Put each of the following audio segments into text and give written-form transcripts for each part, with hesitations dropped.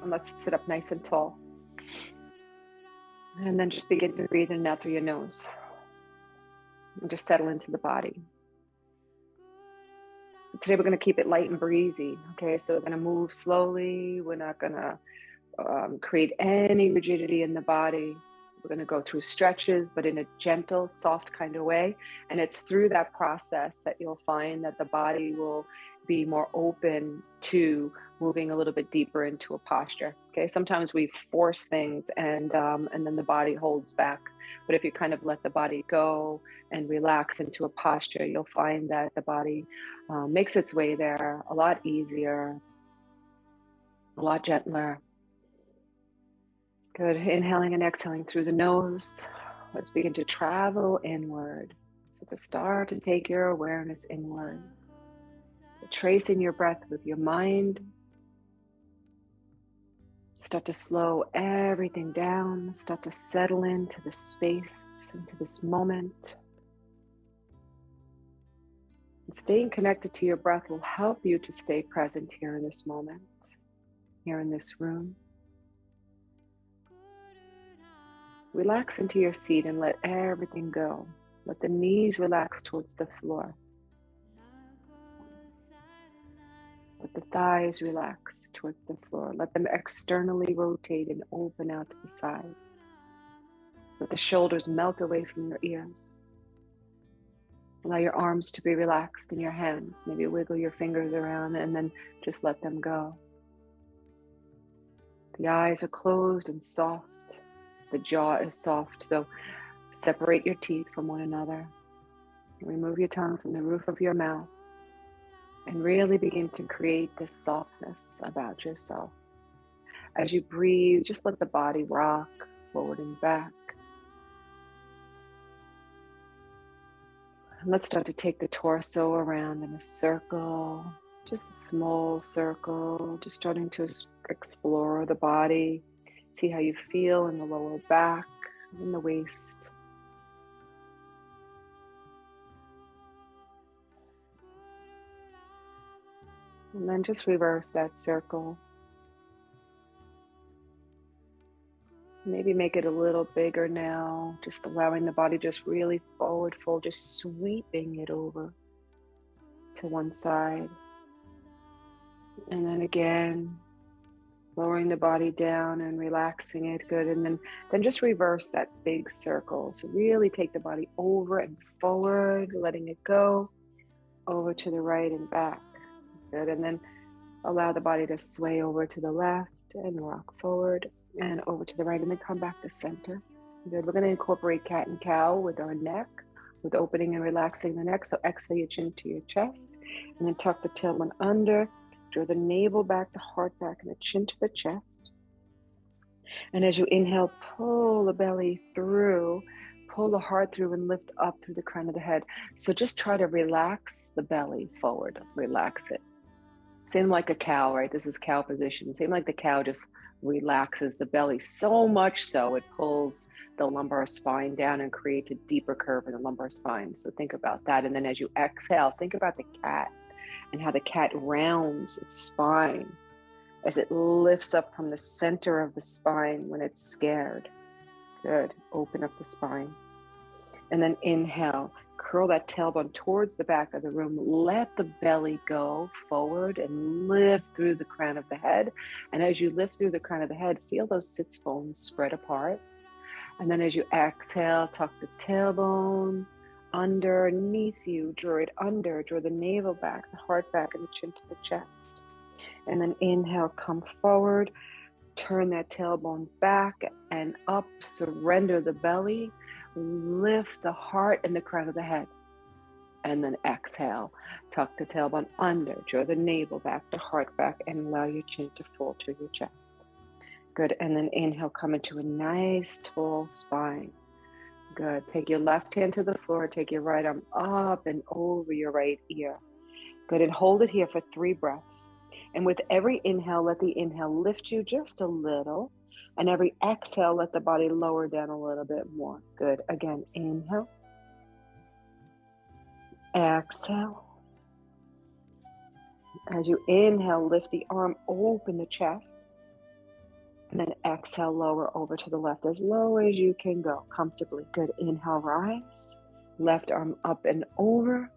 And let's sit up nice and tall. And then just begin to breathe in and out through your nose. And just settle into the body. So today we're going to keep it light and breezy. Okay, so we're going to move slowly. We're not going to create any rigidity in the body. We're going to go through stretches, but in a gentle, soft kind of way. And it's through that process that you'll find that the body will be more open to moving a little bit deeper into a posture. Okay, sometimes we force things and then the body holds back. But if you kind of let the body go and relax into a posture, you'll find that the body makes its way there a lot easier, a lot gentler. Good. Inhaling and exhaling through the nose. Let's begin to travel inward. So to start and take your awareness inward. So tracing your breath with your mind. Start to slow everything down. Start to settle into the space, into this moment. And staying connected to your breath will help you to stay present here in this moment, here in this room. Relax into your seat and let everything go. Let the knees relax towards the floor. Let the thighs relax towards the floor. Let them externally rotate and open out to the side. Let the shoulders melt away from your ears. Allow your arms to be relaxed in your hands. Maybe wiggle your fingers around and then just let them go. The eyes are closed and soft. The jaw is soft, so separate your teeth from one another. Remove your tongue from the roof of your mouth and really begin to create this softness about yourself. As you breathe, just let the body rock forward and back. And let's start to take the torso around in a circle, just a small circle, just starting to explore the body. See how you feel in the lower back, in the waist. And then just reverse that circle. Maybe make it a little bigger now, just allowing the body just really forward fold, just sweeping it over to one side. And then again, lowering the body down and relaxing it. Good. And then just reverse that big circle. So really take the body over and forward, letting it go, over to the right and back. Good. And then allow the body to sway over to the left and rock forward and over to the right, and then come back to center. Good. We're going to incorporate cat and cow with our neck, with opening and relaxing the neck. So exhale your chin to your chest, and then tuck the tailbone under. Draw the navel back, the heart back, and the chin to the chest. And as you inhale, pull the belly through, pull the heart through, and lift up through the crown of the head. So just try to relax the belly forward, relax it. Same like a cow, right? This is cow position. Same like the cow just relaxes the belly so much so it pulls the lumbar spine down and creates a deeper curve in the lumbar spine. So think about that. And then as you exhale, think about the cat and how the cat rounds its spine as it lifts up from the center of the spine when it's scared. Good. Open up the spine. And then inhale. Curl that tailbone towards the back of the room. Let the belly go forward and lift through the crown of the head. And as you lift through the crown of the head, feel those sits bones spread apart. And then as you exhale, tuck the tailbone underneath you, draw it under, draw the navel back, the heart back, and the chin to the chest. And then inhale, come forward, turn that tailbone back and up, surrender the belly, lift the heart and the crown of the head. And then exhale, tuck the tailbone under, draw the navel back, the heart back, and allow your chin to fall to your chest. Good. And then inhale, come into a nice tall spine. Good. Take your left hand to the floor, take your right arm up and over your right ear. Good. And hold it here for 3 breaths. And with every inhale, let the inhale lift you just a little. And every exhale, let the body lower down a little bit more. Good. Again, inhale. Exhale. As you inhale, lift the arm, open the chest. And then exhale, lower over to the left as low as you can go comfortably. Good. Inhale, rise. Left arm up and over.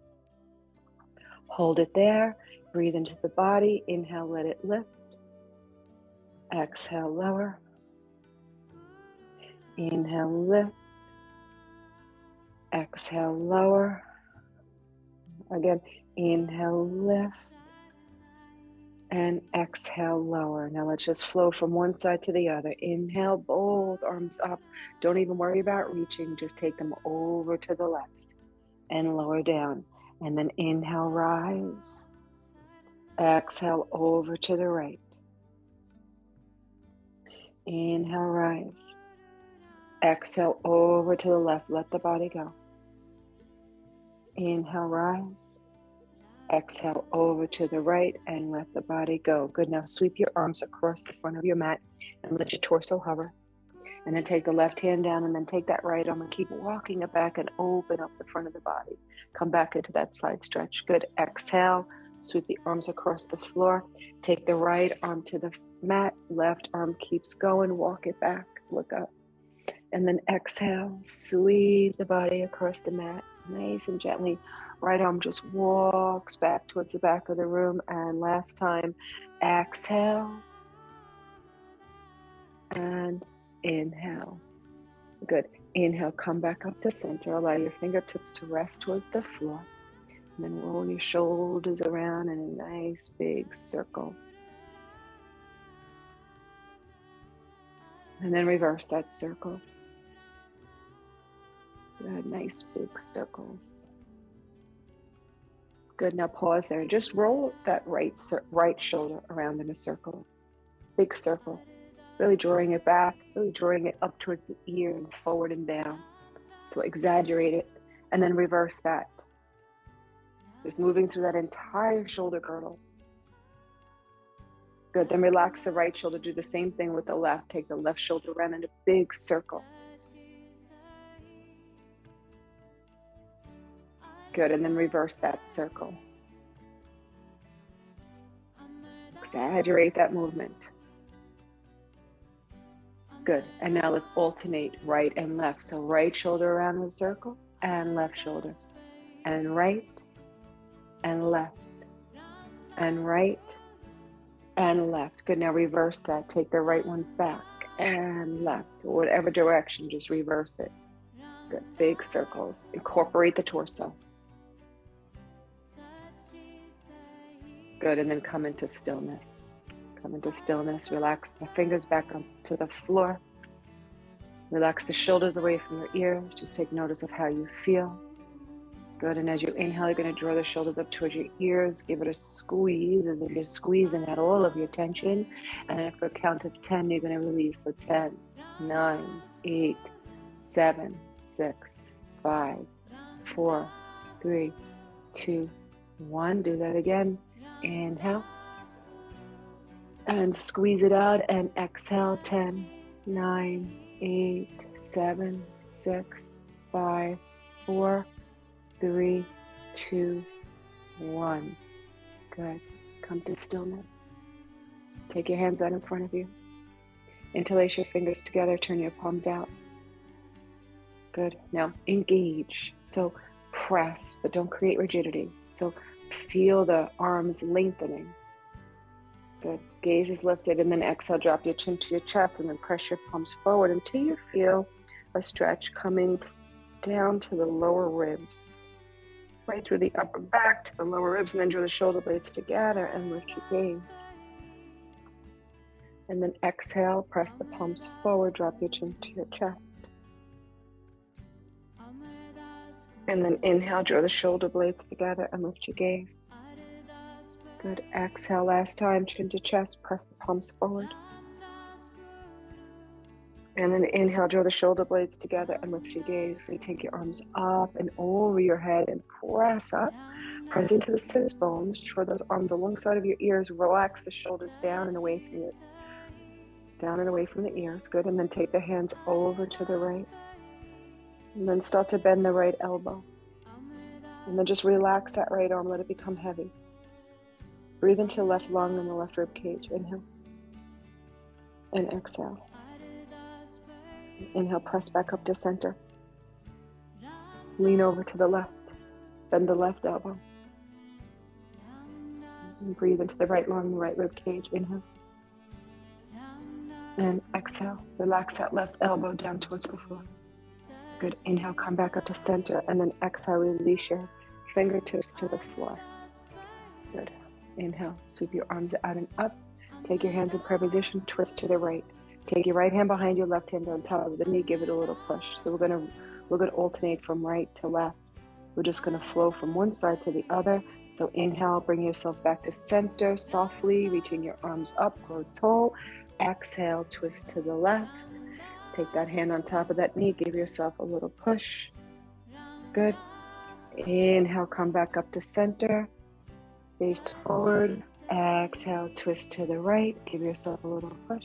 Hold it there. Breathe into the body. Inhale, let it lift. Exhale, lower. Inhale, lift. Exhale, lower. Again, inhale, lift. And exhale, lower. Now let's just flow from one side to the other. Inhale, both arms up. Don't even worry about reaching. Just take them over to the left and lower down. And then inhale, rise. Exhale, over to the right. Inhale, rise. Exhale, over to the left. Let the body go. Inhale, rise. Exhale, over to the right and let the body go. Good. Now sweep your arms across the front of your mat and let your torso hover. And then take the left hand down and then take that right arm and keep walking it back and open up the front of the body. Come back into that side stretch. Good. Exhale. Sweep the arms across the floor. Take the right arm to the mat. Left arm keeps going. Walk it back. Look up. And then exhale. Sweep the body across the mat. Nice and gently. Right arm just walks back towards the back of the room. And last time, exhale. And inhale. Good. Inhale, come back up to center. Allow your fingertips to rest towards the floor. And then roll your shoulders around in a nice big circle. And then reverse that circle. Good, nice big circles. Good, now pause there. Just roll that right shoulder around in a circle. Big circle. Really drawing it back, really drawing it up towards the ear and forward and down. So exaggerate it and then reverse that. Just moving through that entire shoulder girdle. Good, then relax the right shoulder. Do the same thing with the left. Take the left shoulder around in a big circle. Good, and then reverse that circle. Exaggerate that movement. Good, and now let's alternate right and left. So right shoulder around the circle and left shoulder. And right and left. And right and left. Good, now reverse that. Take the right one back and left. Whatever direction, just reverse it. Good, big circles. Incorporate the torso. Good, and then come into stillness. Come into stillness. Relax the fingers back onto the floor. Relax the shoulders away from your ears. Just take notice of how you feel. Good, and as you inhale, you're going to draw the shoulders up towards your ears. Give it a squeeze as if you're squeezing out all of your tension. And after a count of 10, you're going to release. So 10, 9, 8, 7, 6, 5, 4, 3, 2, 1. Do that again. Inhale. And squeeze it out and exhale. 10, 9, 8, 7, 6, 5, 4, 3, 2, 1. Good. Come to stillness. Take your hands out in front of you. Interlace your fingers together. Turn your palms out. Good. Now engage. So press, but don't create rigidity. So feel the arms lengthening. Good. Gaze is lifted, and then exhale. Drop your chin to your chest, and then press your palms forward until you feel a stretch coming down to the lower ribs. Right through the upper back to the lower ribs, and then draw the shoulder blades together and lift your gaze. And then exhale, press the palms forward, drop your chin to your chest. And then inhale, draw the shoulder blades together and lift your gaze. Good. Exhale, last time, chin to chest, press the palms forward. And then inhale, draw the shoulder blades together and lift your gaze. So you take your arms up and over your head and press up. Press into the sits bones. Draw those arms alongside of your ears. Relax the shoulders down and away from it. Down and away from the ears. Good. And then take the hands over to the right. And then start to bend the right elbow. And then just relax that right arm. Let it become heavy. Breathe into the left lung and the left rib cage. Inhale. And exhale. Inhale, press back up to center. Lean over to the left. Bend the left elbow. And breathe into the right lung, right rib cage. Inhale. And exhale. Relax that left elbow down towards the floor. Good. Inhale, come back up to center. And then exhale, release your fingertips to the floor. Good. Inhale, sweep your arms out and up. Take your hands in prayer position, twist to the right. Take your right hand behind your left hand on top of the knee, give it a little push. So we're gonna alternate from right to left. We're just gonna flow from one side to the other. So inhale, bring yourself back to center, softly reaching your arms up, grow tall. Exhale, twist to the left. Take that hand on top of that knee, give yourself a little push. Good. Inhale, come back up to center. Face forward. Exhale, twist to the right. Give yourself a little push.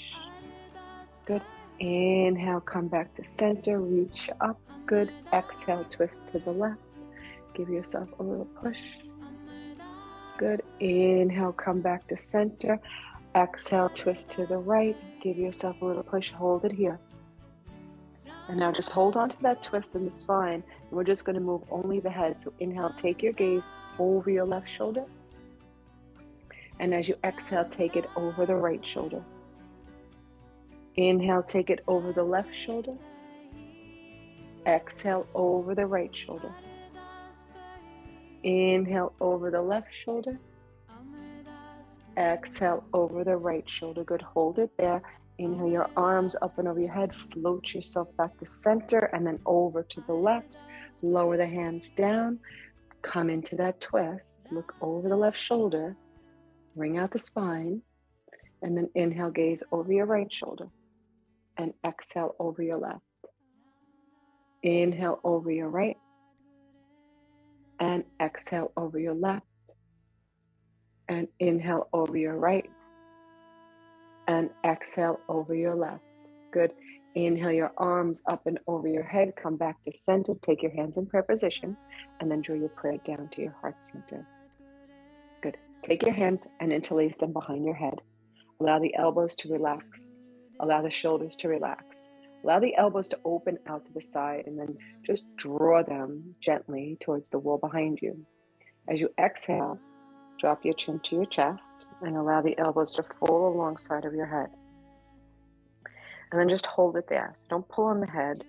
Good. Inhale, come back to center. Reach up. Good. Exhale, twist to the left. Give yourself a little push. Good. Inhale, come back to center. Exhale, twist to the right. Give yourself a little push. Hold it here. And now just hold on to that twist in the spine. And we're just going to move only the head. So inhale, take your gaze over your left shoulder. And as you exhale, take it over the right shoulder. Inhale, take it over the left shoulder. Exhale, over the right shoulder. Inhale, over the left shoulder. Exhale, over the right shoulder. Good, hold it there. Inhale your arms up and over your head. Float yourself back to center and then over to the left. Lower the hands down. Come into that twist. Look over the left shoulder. Bring out the spine, and then inhale, gaze over your right shoulder, and exhale over your left. Inhale over your right, and exhale over your left, and inhale over your right, and exhale over your left. Good. Inhale your arms up and over your head, come back to center, take your hands in prayer position, and then draw your prayer down to your heart center. Good. Take your hands and interlace them behind your head. Allow the elbows to relax. Allow the shoulders to relax. Allow the elbows to open out to the side and then just draw them gently towards the wall behind you. As you exhale, drop your chin to your chest and allow the elbows to fall alongside of your head. And then just hold it there. So don't pull on the head.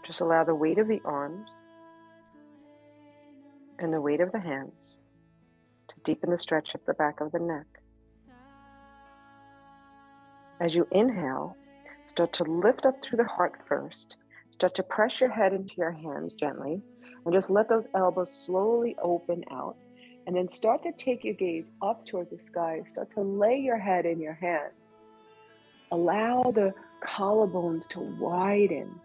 Just allow the weight of the arms and the weight of the hands to deepen the stretch at the back of the neck. As you inhale, start to lift up through the heart first. Start to press your head into your hands gently and just let those elbows slowly open out. And then start to take your gaze up towards the sky. Start to lay your head in your hands. Allow the collarbones to widen.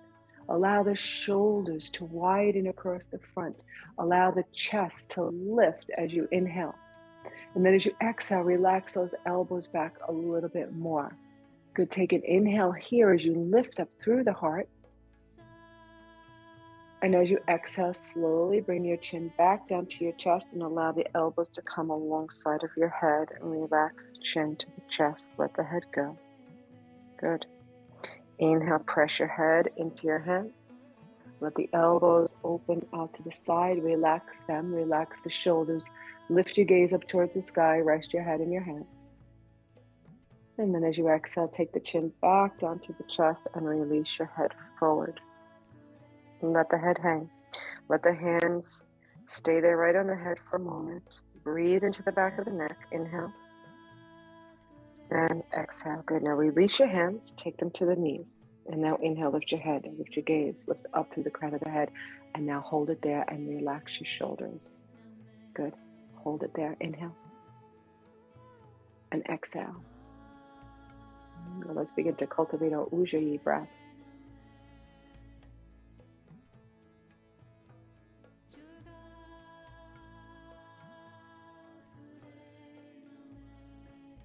Allow the shoulders to widen across the front. Allow the chest to lift as you inhale. And then as you exhale, relax those elbows back a little bit more. Good, take an inhale here as you lift up through the heart. And as you exhale, slowly bring your chin back down to your chest and allow the elbows to come alongside of your head and relax the chin to the chest, let the head go. Good. Inhale, press your head into your hands. Let the elbows open out to the side, relax them, relax the shoulders. Lift your gaze up towards the sky, rest your head in your hands. And then as you exhale, take the chin back down to the chest and release your head forward. And let the head hang. Let the hands stay there right on the head for a moment. Breathe into the back of the neck. Inhale. And exhale. Good. Now release your hands. Take them to the knees. And now inhale, lift your head, lift your gaze, lift up through the crown of the head. And now hold it there and relax your shoulders. Good. Hold it there. Inhale. And exhale. Now let's begin to cultivate our Ujjayi breath.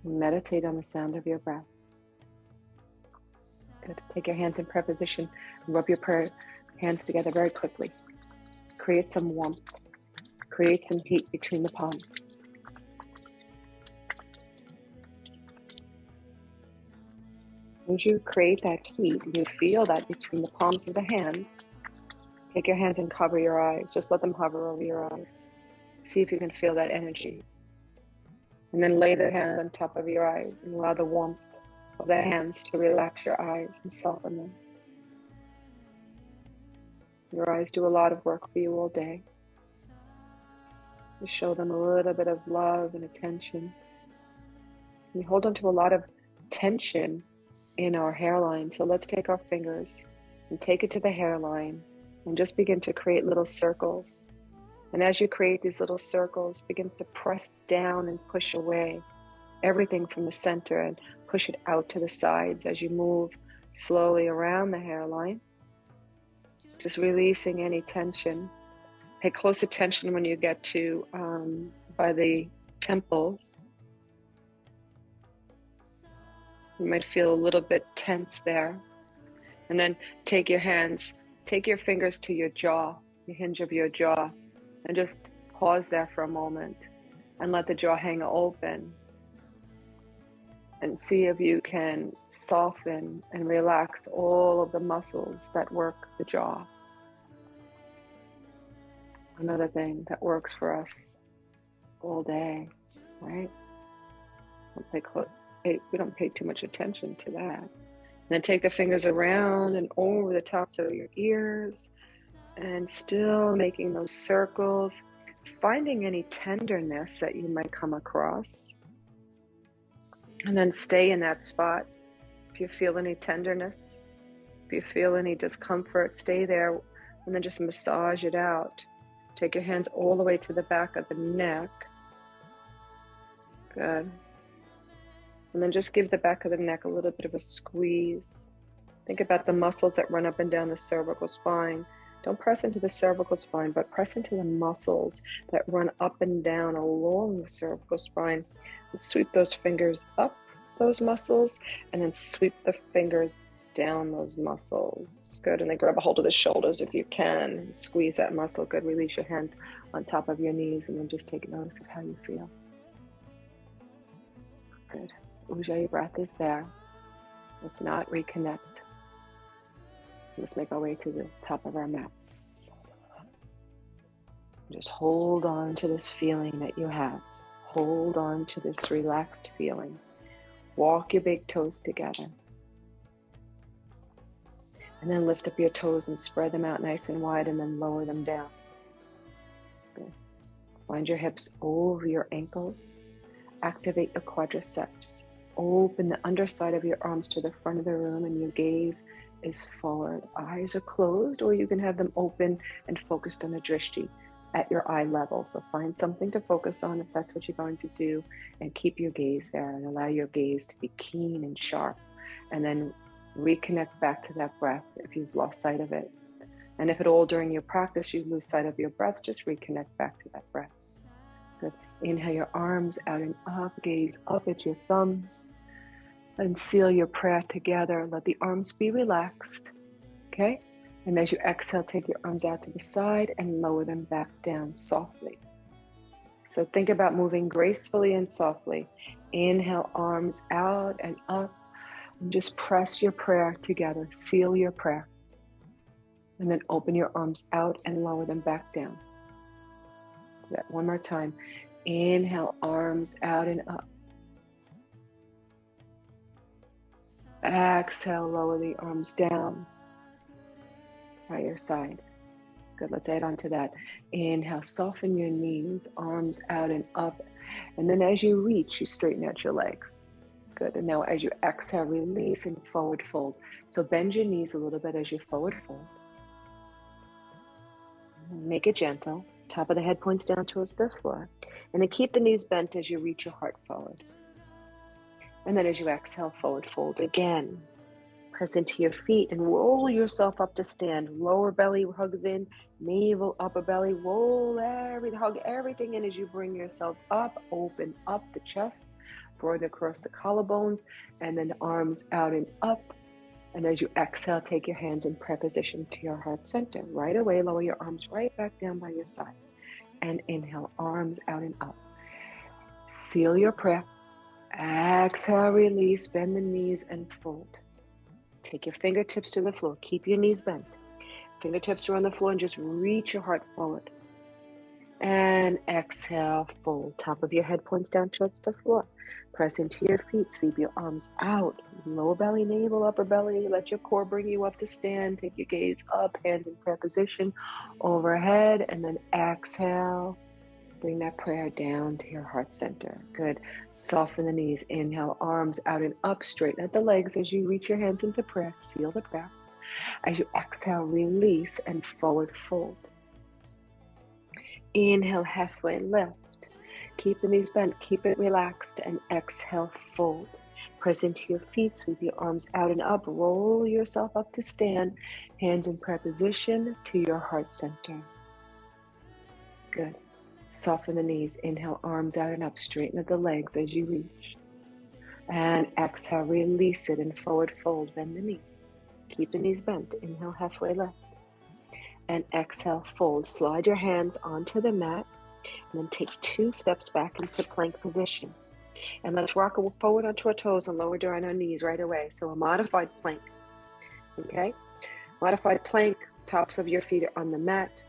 Meditate on the sound of your breath. Good. Take your hands in prayer position and rub your prayer hands together very quickly. Create some warmth. Create some heat between the palms. As you create that heat, you feel that between the palms of the hands. Take your hands and cover your eyes. Just let them hover over your eyes. See if you can feel that energy. And then lay the hands on top of your eyes and allow the warmth of the hands to relax your eyes and soften them. Your eyes do a lot of work for you all day. You show them a little bit of love and attention. We hold on to a lot of tension in our hairline. So let's take our fingers and take it to the hairline and just begin to create little circles. And as you create these little circles, begin to press down and push away everything from the center and push it out to the sides as you move slowly around the hairline. Just releasing any tension. Pay close attention when you get to by the temples. You might feel a little bit tense there. And then take your fingers to your jaw, the hinge of your jaw, and just pause there for a moment and let the jaw hang open. And see if you can soften and relax all of the muscles that work the jaw. Another thing that works for us all day, right? We don't pay too much attention to that. And then take the fingers around and over the tops of your ears and still making those circles, finding any tenderness that you might come across. And then stay in that spot. If you feel any tenderness, if you feel any discomfort, stay there and then just massage it out. Take your hands all the way to the back of the neck. Good. And then just give the back of the neck a little bit of a squeeze. Think about the muscles that run up and down the cervical spine. Don't press into the cervical spine, but press into the muscles that run up and down along the cervical spine. And sweep those fingers up those muscles, and then sweep the fingers down those muscles. Good. And then grab a hold of the shoulders if you can. Squeeze that muscle. Good. Release your hands on top of your knees, and then just take notice of how you feel. Good. Ujjayi breath is there. If not, reconnect. Let's make our way to the top of our mats. Just hold on to this feeling that you have. Hold on to this relaxed feeling. Walk your big toes together. And then lift up your toes and spread them out nice and wide, and then lower them down. Good. Find your hips over your ankles. Activate your quadriceps. Open the underside of your arms to the front of the room, and your gaze is forward. Eyes are closed, or you can have them open and focused on the drishti at your eye level. So find something to focus on if that's what you're going to do, and keep your gaze there and allow your gaze to be keen and sharp. And then reconnect back to that breath if you've lost sight of it. And if at all during your practice you lose sight of your breath, just reconnect back to that breath. Good. Inhale your arms out and up, gaze up at your thumbs, and seal your prayer together. Let the arms be relaxed, okay? And as you exhale, take your arms out to the side and lower them back down softly. So think about moving gracefully and softly. Inhale, arms out and up, and just press your prayer together. Seal your prayer. And then open your arms out and lower them back down. Do that one more time. Inhale, arms out and up. Exhale, lower the arms down by your side. Good, let's add on to that. Inhale, soften your knees, arms out and up. And then as you reach, you straighten out your legs. Good, and now as you exhale, release and forward fold. So bend your knees a little bit as you forward fold. Make it gentle. Top of the head points down towards the floor. And then keep the knees bent as you reach your heart forward. And then as you exhale, forward fold again. Press into your feet and roll yourself up to stand. Lower belly hugs in, navel, upper belly, hug everything in as you bring yourself up, open up the chest, broaden across the collarbones, and then the arms out and up. And as you exhale, take your hands in prayer position to your heart center. Right away, lower your arms right back down by your side. And inhale, arms out and up. Seal your prayer. Exhale, release, bend the knees and fold. Take your fingertips to the floor. Keep your knees bent. Fingertips are on the floor and just reach your heart forward. And exhale, fold. Top of your head points down towards the floor. Press into your feet. Sweep your arms out. Lower belly, navel, upper belly. Let your core bring you up to stand. Take your gaze up, hands in prayer position, overhead. And then exhale. Bring that prayer down to your heart center. Good. Soften the knees. Inhale, arms out and up. Straighten out the legs as you reach your hands into prayer. Seal the prayer. As you exhale, release and forward fold. Inhale, halfway lift. Keep the knees bent, keep it relaxed, and exhale, fold. Press into your feet, sweep your arms out and up, roll yourself up to stand, hands in prayer position to your heart center. Good. Soften the knees, inhale, arms out and up, straighten the legs as you reach. And exhale, release it and forward fold, bend the knees. Keep the knees bent, inhale, halfway lift. And exhale, fold. Slide your hands onto the mat and then take 2 steps back into plank position. And let's rock forward onto our toes and lower down our knees right away. So a modified plank, okay? Modified plank, tops of your feet are on the mat.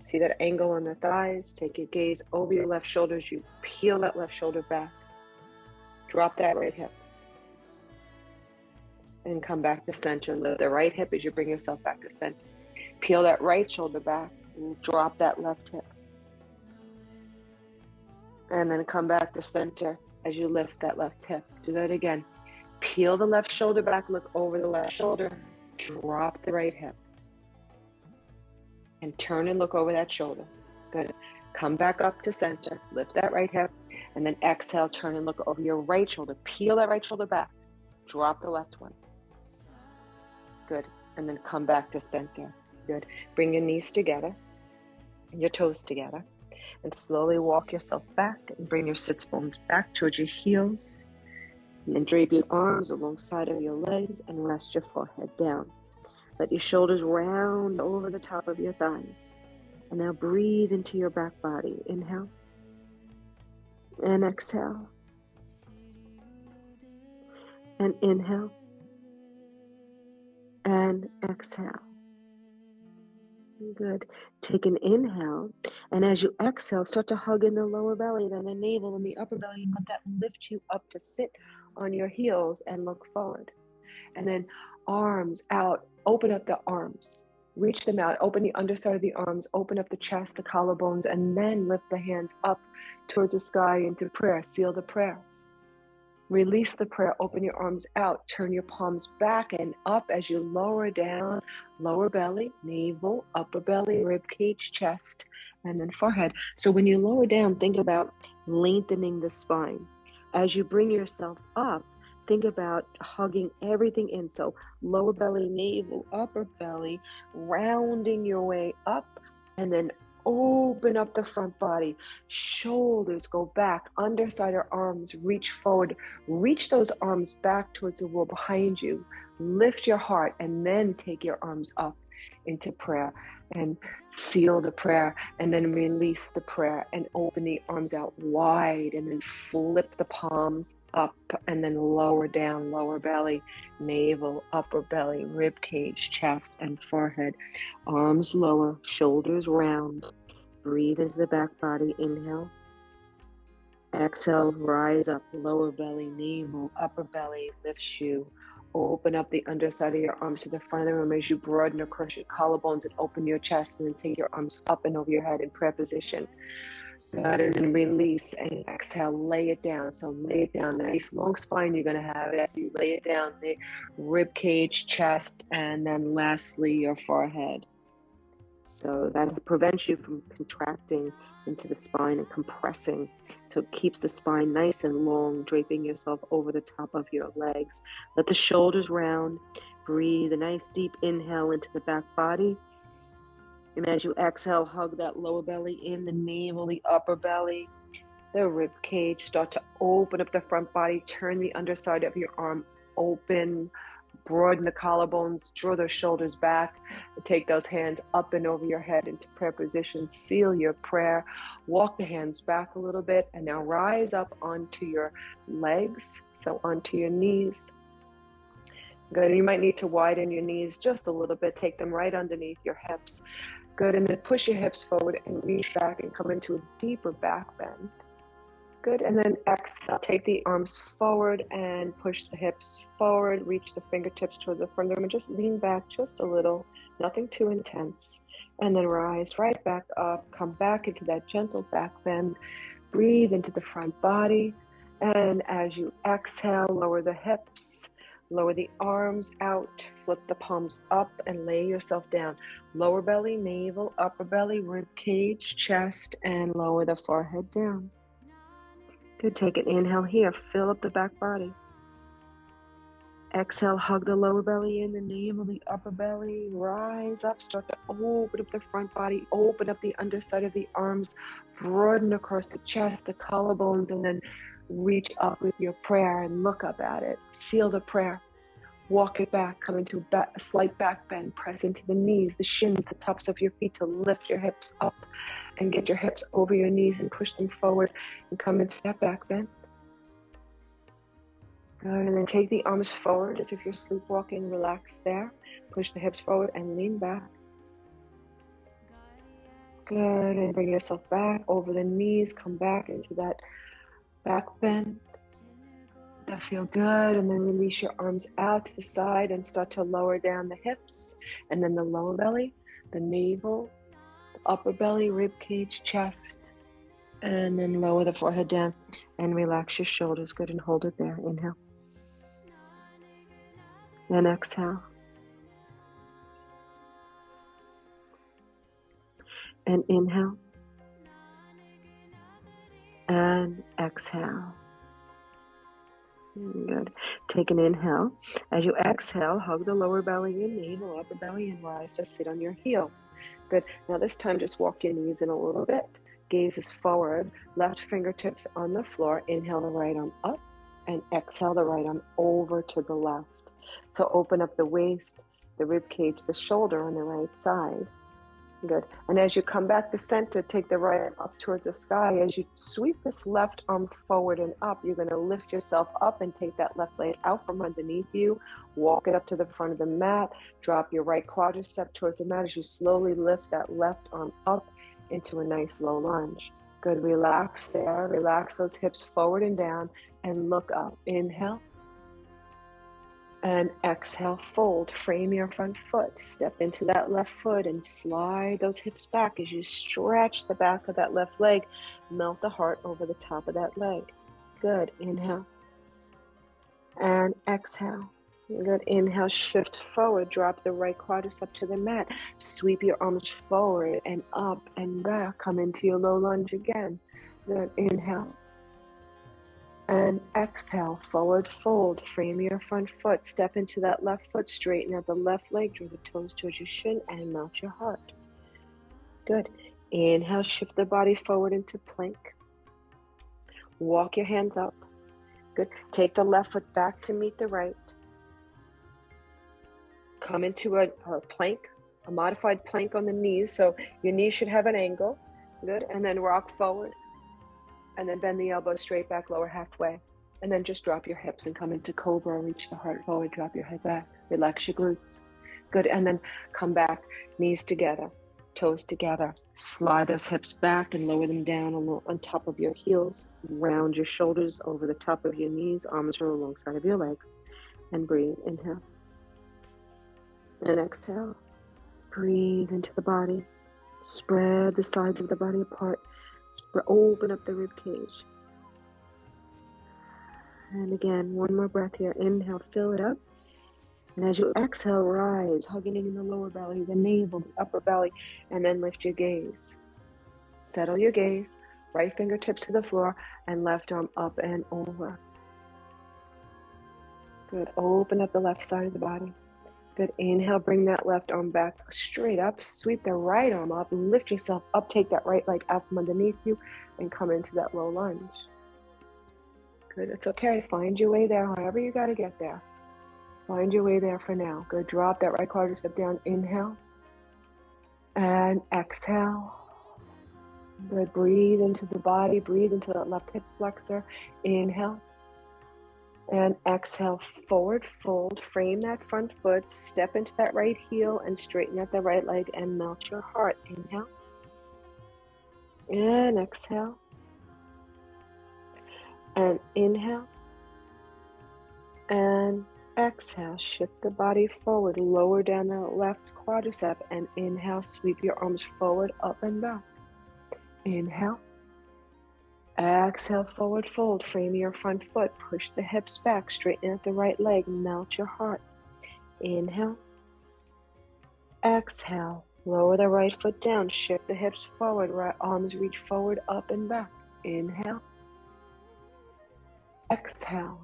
See that angle on the thighs. Take your gaze over your left shoulders. You peel that left shoulder back. Drop that right hip. And come back to center. Lift the right hip as you bring yourself back to center. Peel that right shoulder back and drop that left hip. And then come back to center as you lift that left hip. Do that again. Peel the left shoulder back, look over the left shoulder, drop the right hip. And turn and look over that shoulder. Good. Come back up to center, lift that right hip, and then exhale, turn and look over your right shoulder. Peel that right shoulder back, drop the left one. Good. And then come back to center. Good. Bring your knees together and your toes together and slowly walk yourself back and bring your sits bones back towards your heels. And then drape your arms alongside of your legs and rest your forehead down. Let your shoulders round over the top of your thighs. And now breathe into your back body. Inhale and exhale. And inhale and exhale. Good. Take an inhale, and as you exhale, start to hug in the lower belly, then the navel and the upper belly, and let that lift you up to sit on your heels and look forward. And then arms out, open up the arms, reach them out, open the underside of the arms, open up the chest, the collarbones, and then lift the hands up towards the sky into prayer. Seal the prayer. Release the prayer, open your arms out, turn your palms back and up as you lower down, lower belly, navel, upper belly, rib cage, chest, and then forehead. So when you lower down, think about lengthening the spine. As you bring yourself up, think about hugging everything in. So lower belly, navel, upper belly, rounding your way up, and then open up the front body, shoulders go back, underside of arms, reach forward, reach those arms back towards the wall behind you, lift your heart, and then take your arms up into prayer and seal the prayer, and then release the prayer and open the arms out wide, and then flip the palms up and then lower down, lower belly, navel, upper belly, rib cage, chest, and forehead. Arms lower, shoulders round. Breathe into the back body. Inhale. Exhale, rise up, lower belly, navel, upper belly, lifts you. Open up the underside of your arms to the front of the room as you broaden across your collarbones and open your chest, and then take your arms up and over your head in prayer position. Good, and then release and exhale, lay it down. So lay it down, nice long spine you're gonna have as you lay it down, the rib cage, chest, and then lastly your forehead. So that prevents you from contracting into the spine and compressing. So it keeps the spine nice and long, draping yourself over the top of your legs. Let the shoulders round. Breathe a nice deep inhale into the back body. And as you exhale, hug that lower belly in, the navel, the upper belly, the rib cage. Start to open up the front body. Turn the underside of your arm open. Broaden the collarbones, draw those shoulders back, take those hands up and over your head into prayer position, seal your prayer, walk the hands back a little bit, and now rise up onto your legs, so onto your knees. Good. You might need to widen your knees just a little bit. Take them right underneath your hips. Good. And then push your hips forward and reach back and come into a deeper back bend. Good. And then exhale. Take the arms forward and push the hips forward. Reach the fingertips towards the front of them and just lean back just a little. Nothing too intense. And then rise right back up. Come back into that gentle back bend. Breathe into the front body. And as you exhale, lower the hips. Lower the arms out, flip the palms up and lay yourself down. Lower belly, navel, upper belly, rib cage, chest, and lower the forehead down. Good, take an inhale here, fill up the back body. Exhale, hug the lower belly in, the navel, the upper belly, rise up, start to open up the front body, open up the underside of the arms, broaden across the chest, the collarbones, and then reach up with your prayer and look up at it. Seal the prayer. Walk it back. Come into a slight back bend. Press into the knees, the shins, the tops of your feet to lift your hips up and get your hips over your knees and push them forward and come into that back bend. Good. And then take the arms forward as if you're sleepwalking. Relax there. Push the hips forward and lean back. Good. And bring yourself back over the knees. Come back into that back bend. That feel good. And then release your arms out to the side and start to lower down the hips. And then the lower belly, the navel, the upper belly, rib cage, chest. And then lower the forehead down and relax your shoulders. Good. And hold it there. Inhale. And exhale. And inhale. And exhale. Good. Take an inhale. As you exhale, hug the lower belly in, navel, upper belly, and rise to sit on your heels. Good. Now this time, just walk your knees in a little bit. Gaze is forward. Left fingertips on the floor. Inhale the right arm up and exhale the right arm over to the left. So open up the waist, the rib cage, the shoulder on the right side. Good. And as you come back to center, take the right arm up towards the sky. As you sweep this left arm forward and up, you're going to lift yourself up and take that left leg out from underneath you. Walk it up to the front of the mat. Drop your right quadricep towards the mat as you slowly lift that left arm up into a nice low lunge. Good. Relax there. Relax those hips forward and down and look up. Inhale. And exhale, fold, frame your front foot, step into that left foot and slide those hips back as you stretch the back of that left leg, melt the heart over the top of that leg. Good, inhale. And exhale. Good, inhale, shift forward, drop the right quadricep to the mat, sweep your arms forward and up and back, come into your low lunge again. Good, inhale. And exhale, forward fold, frame your front foot, step into that left foot, straighten out the left leg, draw the toes towards your shin and melt your heart. Good. Inhale, shift the body forward into plank. Walk your hands up. Good. Take the left foot back to meet the right. Come into a plank, a modified plank on the knees, so your knees should have an angle. Good. And then rock forward. And then bend the elbow straight back, lower halfway. And then just drop your hips and come into cobra, reach the heart forward, drop your head back, relax your glutes. Good, and then come back, knees together, toes together. Slide those hips back and lower them down on top of your heels. Round your shoulders over the top of your knees, arms are alongside of your legs. And breathe, inhale. And exhale. Breathe into the body. Spread the sides of the body apart. Open up the rib cage. And again, one more breath here. Inhale, fill it up. And as you exhale, rise, hugging in the lower belly, the navel, the upper belly, and then lift your gaze. Settle your gaze, right fingertips to the floor, and left arm up and over. Good. Open up the left side of the body. Good. Inhale, bring that left arm back straight up. Sweep the right arm up. Lift yourself up. Take that right leg out from underneath you and come into that low lunge. Good. It's okay. Find your way there, however you got to get there. Find your way there for now. Good. Drop that right quadricep down. Inhale. And exhale. Good. Breathe into the body. Breathe into that left hip flexor. Inhale. And exhale, forward fold, frame that front foot, step into that right heel and straighten out the right leg and melt your heart. Inhale. And exhale. And inhale. And exhale, shift the body forward, lower down the left quadricep and inhale, sweep your arms forward, up and back. Inhale. Exhale, forward fold, frame your front foot, push the hips back, straighten out the right leg, melt your heart. Inhale. Exhale, lower the right foot down, shift the hips forward, right arms reach forward, up and back. Inhale. Exhale,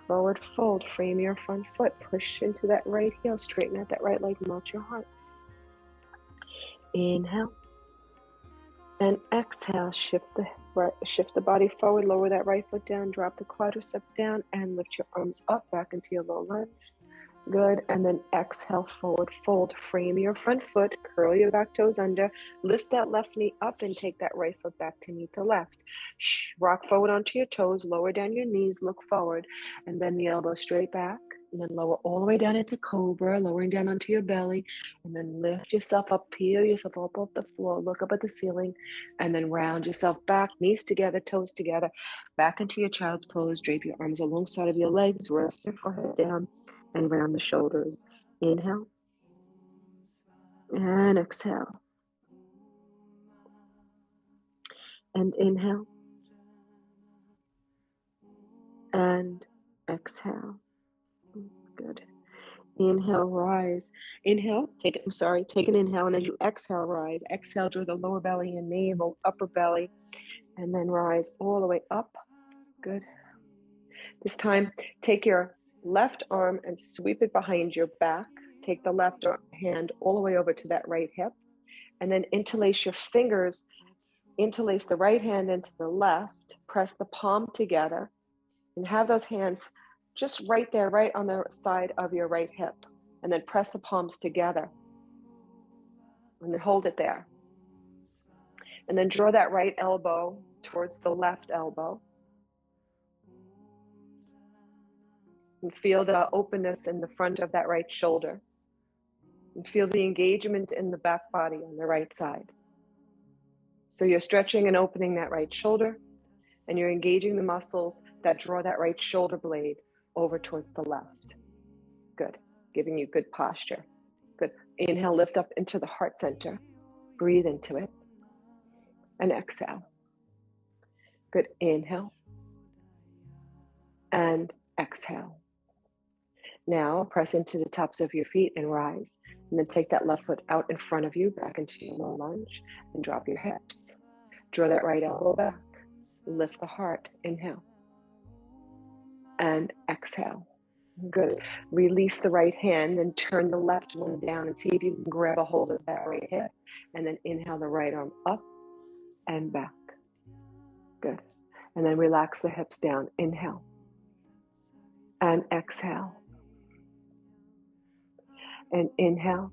forward fold, frame your front foot, push into that right heel, straighten out that right leg, melt your heart. Inhale. And exhale, shift the body forward, lower that right foot down, drop the quadricep down, and lift your arms up, back into your low lunge. Good, and then exhale, forward fold, frame your front foot, curl your back toes under, lift that left knee up and take that right foot back to meet the left. Rock forward onto your toes, lower down your knees, look forward, and bend the elbow straight back, and then lower all the way down into cobra, lowering down onto your belly, and then lift yourself up, peel yourself up off the floor, look up at the ceiling, and then round yourself back, knees together, toes together, back into your child's pose, drape your arms alongside of your legs, rest your forehead down, and round the shoulders. Inhale. And exhale. And inhale. And exhale. Good. Inhale, rise. Inhale, take an inhale, and as you exhale, rise. Exhale, draw the lower belly and navel, upper belly, and then rise all the way up. Good. This time, take your left arm and sweep it behind your back. Take the left hand all the way over to that right hip, and then interlace your fingers. Interlace the right hand into the left, press the palm together, and have those hands just right there, right on the side of your right hip. And then press the palms together. And then hold it there. And then draw that right elbow towards the left elbow. And feel the openness in the front of that right shoulder. And feel the engagement in the back body on the right side. So you're stretching and opening that right shoulder, and you're engaging the muscles that draw that right shoulder blade over towards the left. Good. Giving you good posture. Good. Inhale, lift up into the heart center. Breathe into it. And exhale. Good. Inhale. And exhale. Now press into the tops of your feet and rise. And then take that left foot out in front of you, back into your low lunge, and drop your hips. Draw that right elbow back. Lift the heart. Inhale. And exhale. Good. Release the right hand and turn the left one down and see if you can grab a hold of that right hip. And then inhale the right arm up and back. Good. And then relax the hips down. Inhale. And exhale. And inhale.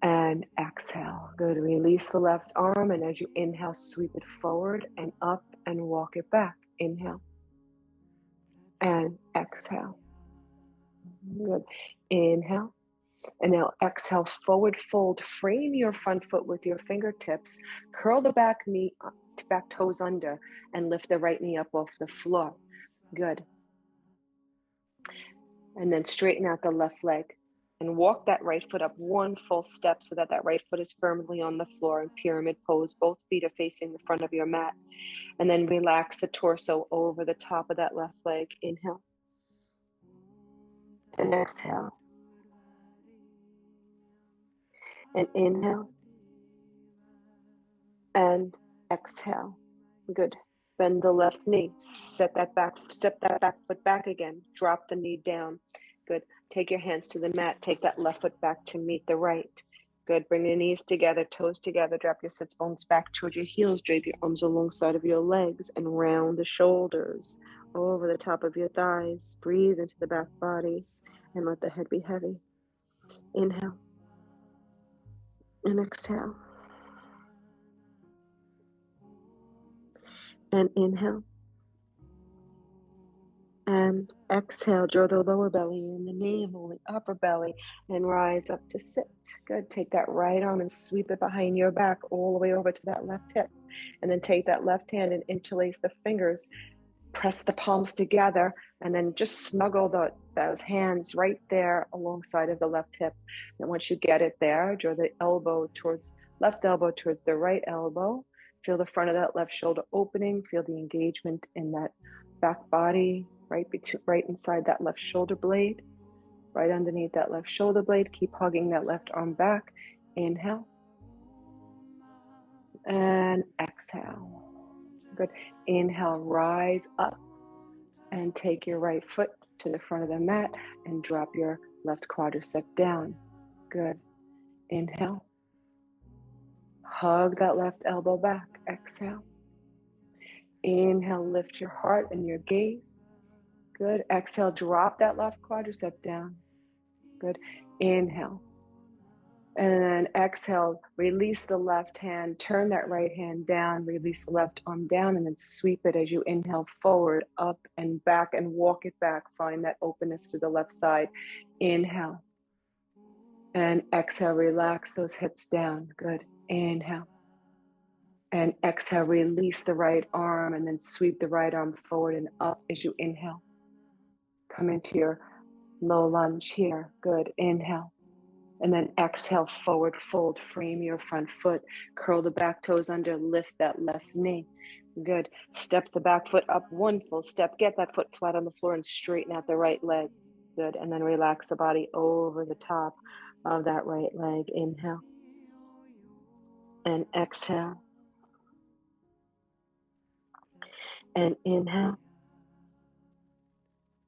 And exhale. Good. Release the left arm, and as you inhale, sweep it forward and up and walk it back. Inhale. And exhale. Good. Inhale. And now exhale, forward fold. Frame your front foot with your fingertips. Curl the back toes under, and lift the right knee up off the floor. Good. And then straighten out the left leg and walk that right foot up one full step so that that right foot is firmly on the floor in pyramid pose. Both feet are facing the front of your mat. And then relax the torso over the top of that left leg. Inhale. And exhale. And inhale. And exhale. Good. Bend the left knee. Step that back foot back again. Drop the knee down. Good. Take your hands to the mat. Take that left foot back to meet the right. Good. Bring the knees together, toes together. Drop your sits bones back towards your heels. Drape your arms alongside of your legs and round the shoulders over the top of your thighs. Breathe into the back body and let the head be heavy. Inhale. And exhale. And inhale. And exhale, draw the lower belly in, the navel, the upper belly, and rise up to sit. Good. Take that right arm and sweep it behind your back all the way over to that left hip. And then take that left hand and interlace the fingers. Press the palms together, and then just snuggle those hands right there alongside of the left hip. And once you get it there, draw the left elbow towards the right elbow. Feel the front of that left shoulder opening. Feel the engagement in that back body, right inside that left shoulder blade, right underneath that left shoulder blade. Keep hugging that left arm back. Inhale. And exhale. Good. Inhale, rise up and take your right foot to the front of the mat and drop your left quadricep down. Good. Inhale. Hug that left elbow back. Exhale. Inhale, lift your heart and your gaze. Good. Exhale, drop that left quadricep down. Good. Inhale. And then exhale, release the left hand, turn that right hand down, release the left arm down, and then sweep it as you inhale forward, up and back, and walk it back. Find that openness to the left side. Inhale. And exhale, relax those hips down. Good. Inhale. And exhale, release the right arm, and then sweep the right arm forward and up as you inhale. Come into your low lunge here. Good. Inhale. And then exhale, forward fold, frame your front foot, curl the back toes under, lift that left knee. Good. Step the back foot up one full step, get that foot flat on the floor and straighten out the right leg. Good. And then relax the body over the top of that right leg. Inhale. And exhale. And inhale.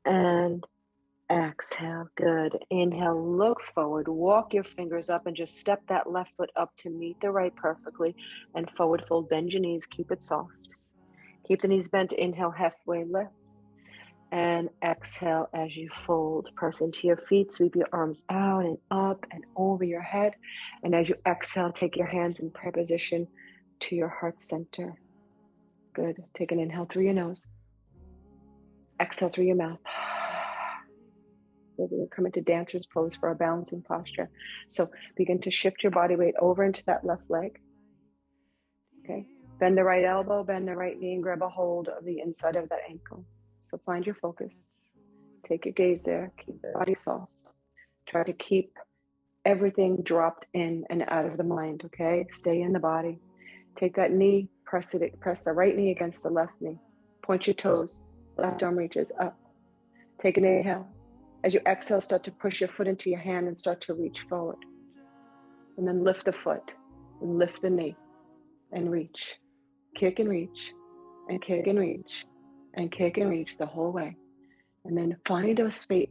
And exhale. Good. Inhale, look forward, walk your fingers up and just step that left foot up to meet the right perfectly. And forward fold, bend your knees, keep it soft. Keep the knees bent, inhale, halfway lift. And exhale as you fold. Press into your feet, sweep your arms out and up and over your head. And as you exhale, take your hands in prayer position to your heart center. Good. Take an inhale through your nose. Exhale through your mouth. We'll come into dancer's pose for a balancing posture. So begin to shift your body weight over into that left leg. Okay. Bend the right elbow, bend the right knee, and grab a hold of the inside of that ankle. So find your focus. Take your gaze there. Keep the body soft. Try to keep everything dropped in and out of the mind, okay? Stay in the body. Take that knee, press the right knee against the left knee. Point your toes. Left arm reaches up. Take an inhale. As you exhale, start to push your foot into your hand and start to reach forward. And then lift the foot and lift the knee and reach. Kick and reach and kick and reach and kick and reach the whole way. And then find a space.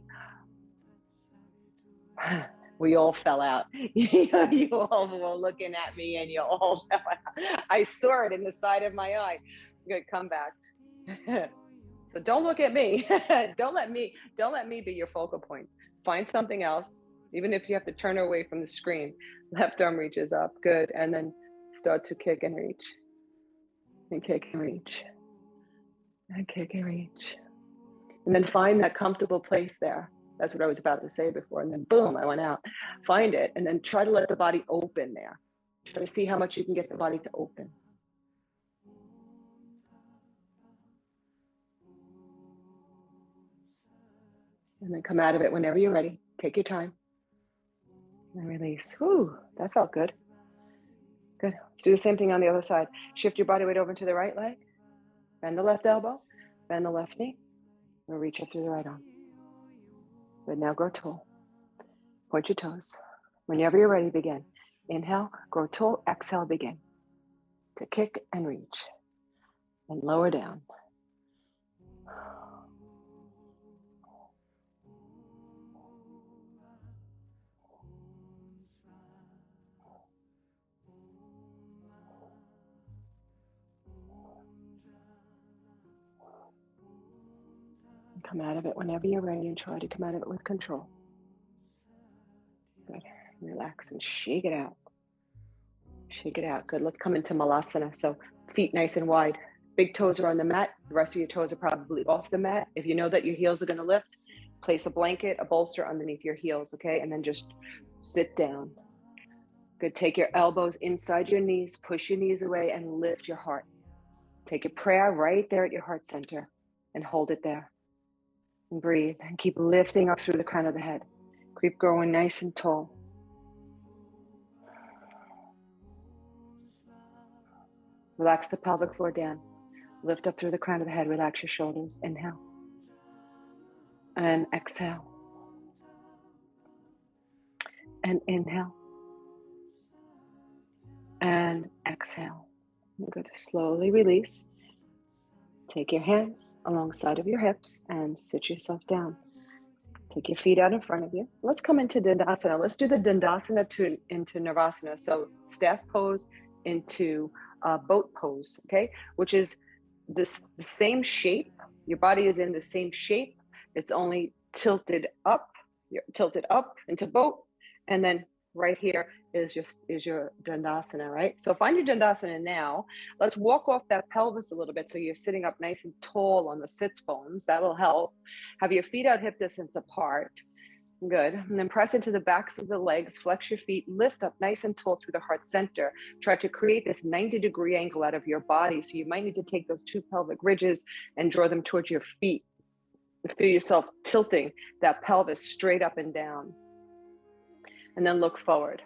We all fell out. You all were looking at me and you all fell out. I saw it in the side of my eye. Good, come back. So don't look at me. Don't let me be your focal point. Find something else, even if you have to turn away from the screen. Left arm reaches up. Good. And then start to kick and reach. And kick and reach. And kick and reach. And then find that comfortable place there. That's what I was about to say before. And then boom, I went out. Find it. And then try to let the body open there. Try to see how much you can get the body to open. And then come out of it whenever you're ready. Take your time. And release. Whew, that felt good. Good. Let's do the same thing on the other side. Shift your body weight over to the right leg. Bend the left elbow. Bend the left knee. And reach up through the right arm. Good. Now grow tall. Point your toes. Whenever you're ready, begin. Inhale, grow tall. Exhale, begin. To kick and reach. And lower down. Come out of it whenever you're ready and try to come out of it with control. Good. Relax and shake it out. Shake it out. Good. Let's come into Malasana. So feet nice and wide. big toes are on the mat. The rest of your toes are probably off the mat. If you know that your heels are going to lift, place a blanket, a bolster underneath your heels, okay? And then just sit down. Good. Take your elbows inside your knees, push your knees away, and lift your heart. Take a prayer right there at your heart center and hold it there. And breathe and keep lifting up through the crown of the head. Keep growing nice and tall. Relax the pelvic floor down. Lift up through the crown of the head. Relax your shoulders. Inhale. And exhale. And inhale. And exhale. Good. Slowly release. Take your hands alongside of your hips and sit yourself down. Take your feet out in front of you. Let's come into Dandasana. Let's do the Dandasana into Navasana. So staff pose into boat pose, okay? Which is the same shape. Your body is in the same shape. It's only tilted up. You're tilted up into boat. And then right here is your Dandasana, right? So find your Dandasana now. Let's walk off that pelvis a little bit so you're sitting up nice and tall on the sits bones. That'll help. Have your feet out hip distance apart. Good. And then press into the backs of the legs, flex your feet, lift up nice and tall through the heart center. Try to create this 90-degree angle out of your body. So you might need to take those two pelvic ridges and draw them towards your feet. Feel yourself tilting that pelvis straight up and down. And then look forward.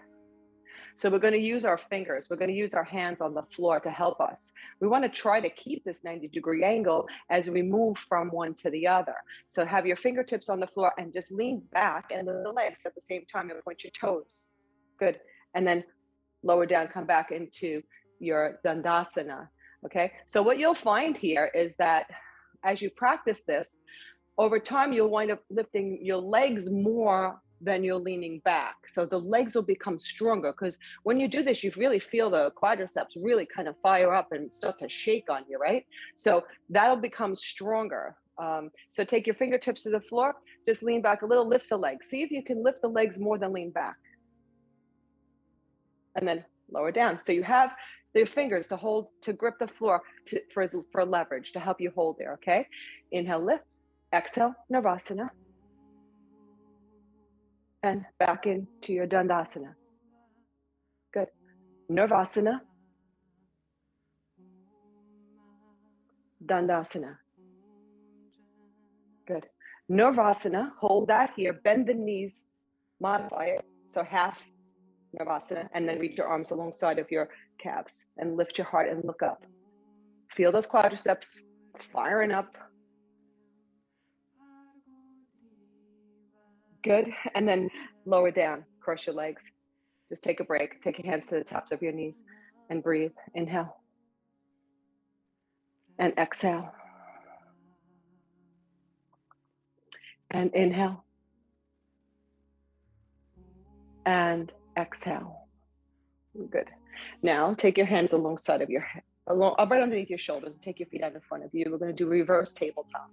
So we're going to use our fingers. We're going to use our hands on the floor to help us. We want to try to keep this 90-degree angle as we move from one to the other. So have your fingertips on the floor and just lean back and lift the legs at the same time and point your toes. Good. And then lower down, come back into your Dandasana. Okay. So what you'll find here is that as you practice this, over time, you'll wind up lifting your legs more than you're leaning back. So the legs will become stronger because when you do this, you really feel the quadriceps really kind of fire up and start to shake on you, right? So that'll become stronger. So take your fingertips to the floor, just lean back a little, lift the legs. See if you can lift the legs more than lean back. And then lower down. So you have the fingers to hold, to grip the floor for leverage, to help you hold there, okay? Inhale, lift. Exhale, Navasana. And back into your Dandasana. Good. Navasana. Dandasana. Good. Navasana, hold that here. Bend the knees, modify it. So half Navasana, and then reach your arms alongside of your calves and lift your heart and look up. Feel those quadriceps firing up. Good. And then lower down, cross your legs. Just take a break. Take your hands to the tops of your knees and breathe. Inhale. And exhale. And inhale. And exhale. Good. Now take your hands alongside of your head, right underneath your shoulders, and take your feet out in front of you. We're going to do reverse tabletop.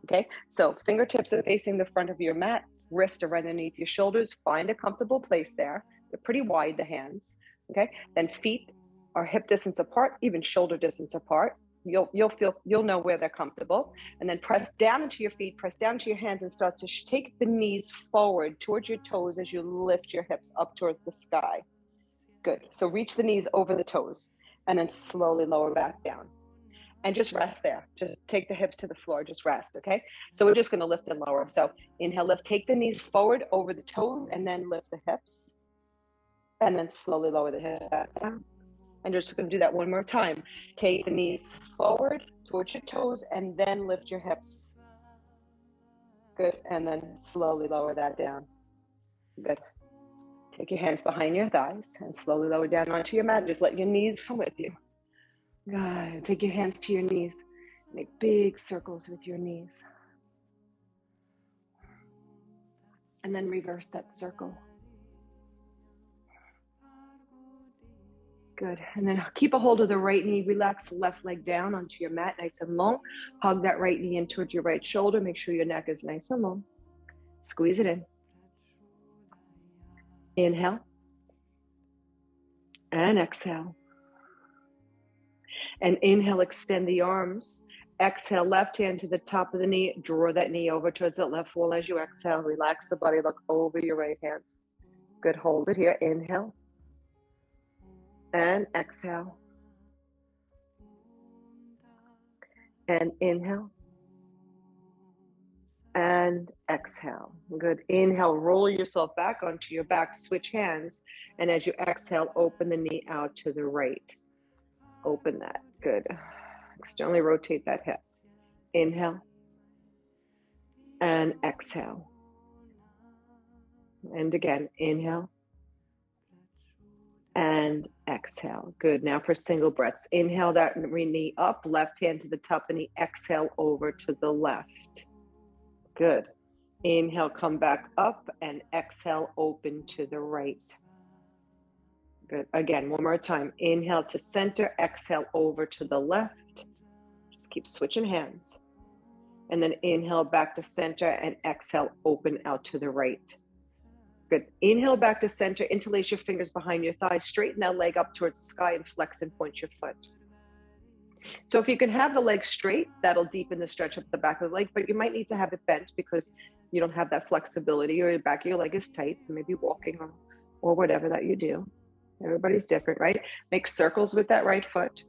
Okay. So fingertips are facing the front of your mat. Wrists are right underneath your shoulders. Find a comfortable place there. They're pretty wide, the hands. Okay. Then feet are hip distance apart, even shoulder distance apart. You'll know where they're comfortable. And then press down into your feet, press down into your hands, and start to take the knees forward towards your toes as you lift your hips up towards the sky. Good. So reach the knees over the toes and then slowly lower back down. And just rest there. Just take the hips to the floor. Just rest, okay? So we're just going to lift and lower. So inhale, lift. Take the knees forward over the toes and then lift the hips. And then slowly lower the hips back down. And just going to do that one more time. Take the knees forward towards your toes and then lift your hips. Good. And then slowly lower that down. Good. Take your hands behind your thighs and slowly lower down onto your mat. Just let your knees come with you. Good. Take your hands to your knees. Make big circles with your knees. And then reverse that circle. Good. And then keep a hold of the right knee. Relax the left leg down onto your mat, nice and long. Hug that right knee in towards your right shoulder. Make sure your neck is nice and long. Squeeze it in. Inhale. And exhale. And inhale, extend the arms. Exhale, left hand to the top of the knee. Draw that knee over towards that left wall as you exhale. Relax the body, look over your right hand. Good, hold it here. Inhale. And exhale. And inhale. And exhale. Good. Inhale, roll yourself back onto your back, switch hands. And as you exhale, open the knee out to the right. Open that. Good. Externally rotate that hip. Inhale. And exhale. And again, inhale. And exhale. Good. Now for single breaths. Inhale that knee up, left hand to the top of the knee. Exhale over to the left. Good. Inhale, come back up and exhale, open to the right. Good. Again, one more time. Inhale to center, exhale over to the left. Just keep switching hands. And then inhale back to center and exhale, open out to the right. Good. Inhale back to center, interlace your fingers behind your thighs, straighten that leg up towards the sky and flex and point your foot. So if you can have the leg straight, that'll deepen the stretch up the back of the leg, but you might need to have it bent because you don't have that flexibility or the back of your leg is tight, maybe walking or whatever that you do. Everybody's different, right? Make circles with that right foot.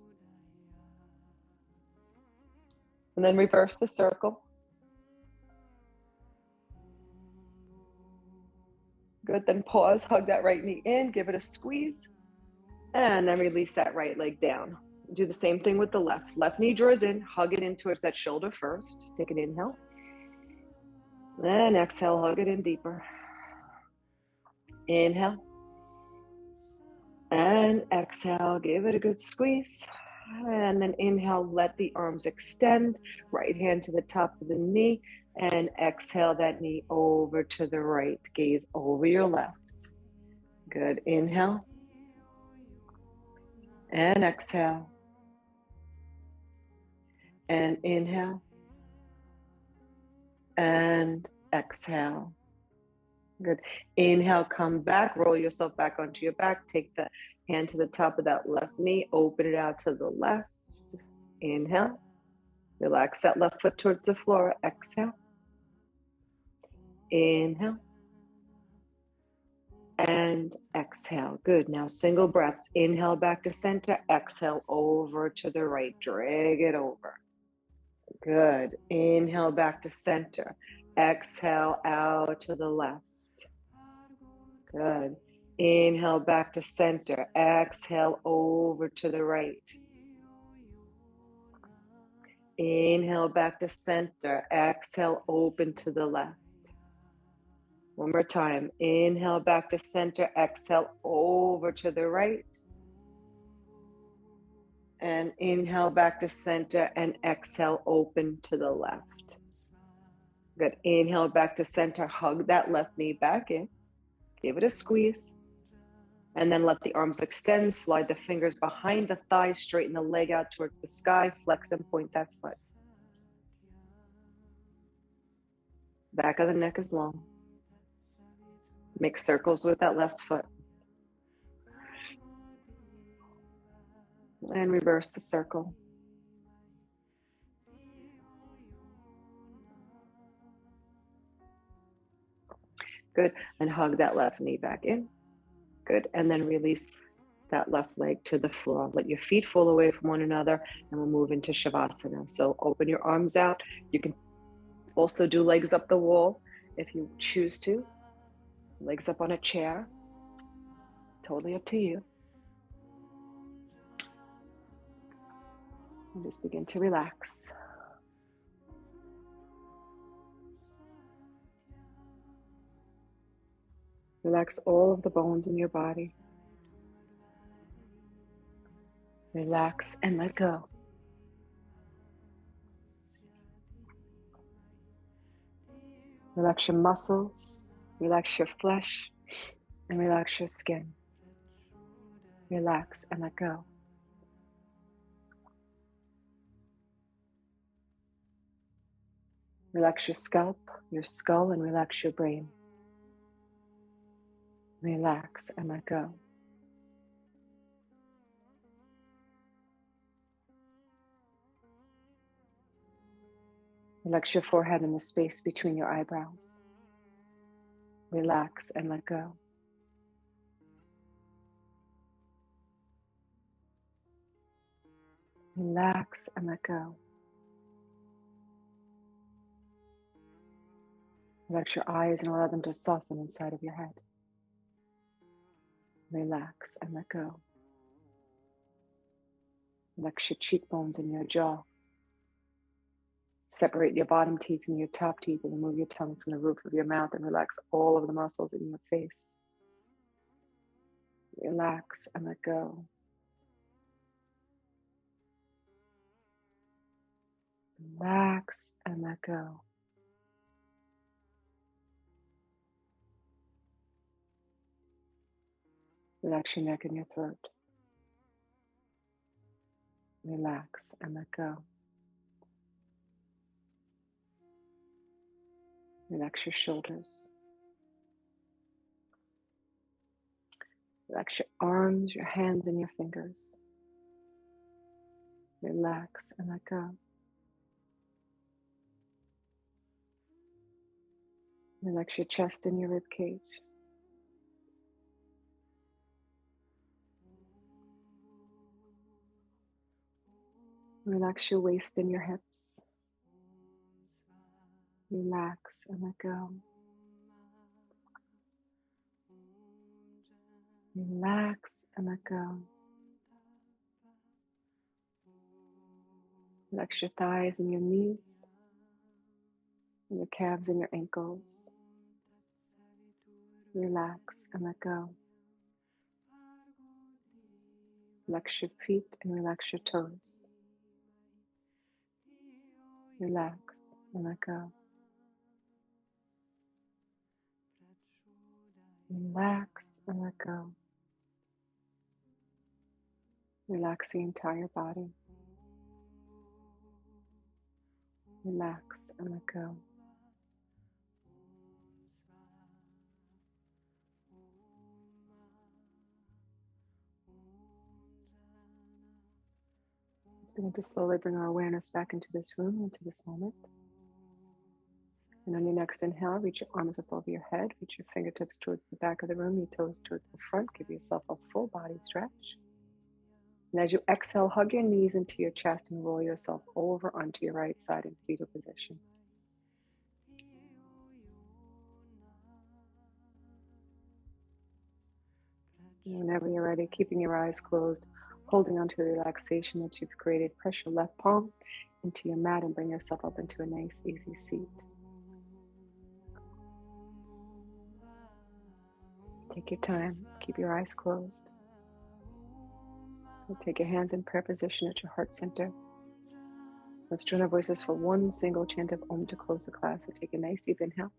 And then reverse the circle. Good, then pause, hug that right knee in, give it a squeeze, and then release that right leg down. Do the same thing with the left. Left knee draws in, hug it in towards that shoulder first. Take an inhale. And exhale, hug it in deeper. Inhale. And exhale, give it a good squeeze. And then inhale, let the arms extend. Right hand to the top of the knee. And exhale that knee over to the right. Gaze over your left. Good. Inhale. And exhale. And inhale. And exhale. Good. Inhale, come back, roll yourself back onto your back. Take the hand to the top of that left knee, open it out to the left. Inhale. Relax that left foot towards the floor. Exhale. Inhale. And exhale. Good. Now single breaths. Inhale back to center. Exhale over to the right. Drag it over. Good. Inhale back to center. Exhale out to the left. Good. Inhale back to center. Exhale over to the right. Inhale back to center. Exhale open to the left. One more time. Inhale back to center. Exhale over to the right. And inhale back to center and exhale open to the left. Good. Inhale back to center. Hug that left knee back in. Give it a squeeze. And then let the arms extend. Slide the fingers behind the thighs. Straighten the leg out towards the sky. Flex and point that foot. Back of the neck is long. Make circles with that left foot. And reverse the circle. Good. And hug that left knee back in. Good. And then release that left leg to the floor. Let your feet fall away from one another and we'll move into Shavasana. So open your arms out. You can also do legs up the wall if you choose to. Legs up on a chair. Totally up to you. And just begin to relax. Relax all of the bones in your body. Relax and let go. Relax your muscles, relax your flesh, and relax your skin. Relax and let go. Relax your scalp, your skull, and relax your brain. Relax and let go. Relax your forehead and the space between your eyebrows. Relax and let go. Relax and let go. Relax your eyes and allow them to soften inside of your head. Relax and let go. Relax your cheekbones and your jaw. Separate your bottom teeth and your top teeth and remove your tongue from the roof of your mouth and relax all of the muscles in your face. Relax and let go. Relax and let go. Relax your neck and your throat. Relax and let go. Relax your shoulders. Relax your arms, your hands, and your fingers. Relax and let go. Relax your chest and your rib cage. Relax your waist and your hips. Relax and let go. Relax and let go. Relax your thighs and your knees, and your calves and your ankles. Relax and let go. Relax your feet and relax your toes. Relax and let go. Relax and let go. Relax the entire body. Relax and let go. Let's begin to slowly bring our awareness back into this room, into this moment. And on your next inhale, reach your arms up over your head, reach your fingertips towards the back of the room, your toes towards the front, give yourself a full body stretch. And as you exhale, hug your knees into your chest and roll yourself over onto your right side in fetal position. And whenever you're ready, keeping your eyes closed, holding on to the relaxation that you've created, press your left palm into your mat and bring yourself up into a nice, easy seat. Take your time, keep your eyes closed. And take your hands in prayer position at your heart center. Let's join our voices for one single chant of Om to close the class. So take a nice deep inhale.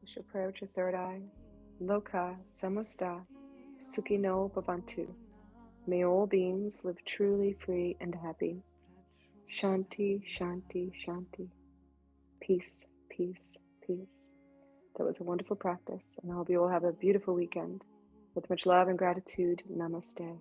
Push your prayer with your third eye. Loka Samusta Sukhino Bhavantu. May all beings live truly free and happy. Shanti, Shanti, Shanti. Peace, peace, peace. That was a wonderful practice, and I hope you all have a beautiful weekend. With much love and gratitude, namaste.